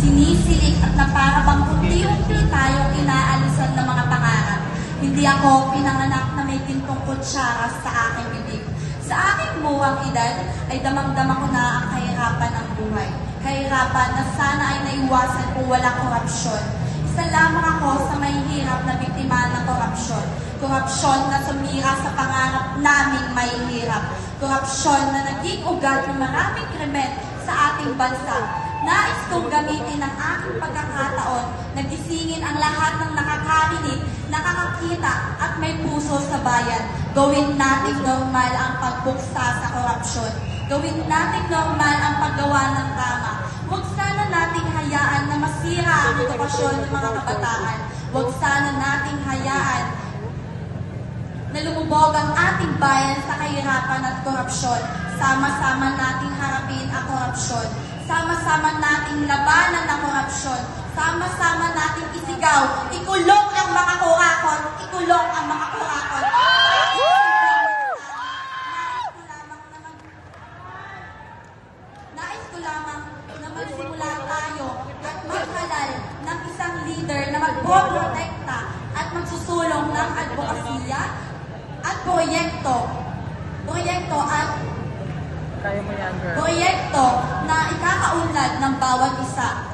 Sinisilik at na para bang unti-unti tayong inaalisan ng mga pangarap. Hindi ako pinanganak na may gintong kutsara sa aking bibig. Sa aking buwang edad ay damang-dama ko na ang kahirapan ng buhay. Kahirapan na sana ay naiwasan kung walang korupsyon. Isa lamang ako sa mahihirap na biktima ng korupsyon. Korupsyon na sumira sa pangarap naming mahihirap. Korupsyon na naging ugat ng maraming krimen sa ating bansa. Nais kong gamitin ang aking pagkakataon na gisingin ang lahat ng nakakarinig, nakakakita at may puso sa bayan. Gawin natin normal ang pagbuksa sa korupsyon. Gawin natin normal ang paggawa ng tama. Huwag sana nating hayaan na masira ang edukasyon ng mga kabataan. Huwag sana nating hayaan na lumubog ang ating bayan sa kahirapan at korupsyon. Sama-sama nating harapin ang korupsyon. Sama-sama nating labanan ang korupsyon. Sama-sama nating isigaw, ikulong ang mga kurakot, ikulong ang mga kurakot. Nais ko lamang na magsimula tayo at maghalal ng isang leader na magpoprotekta at magsusulong ng advokasya at proyekto at proyekto na ikakaunlad ng bawat isa.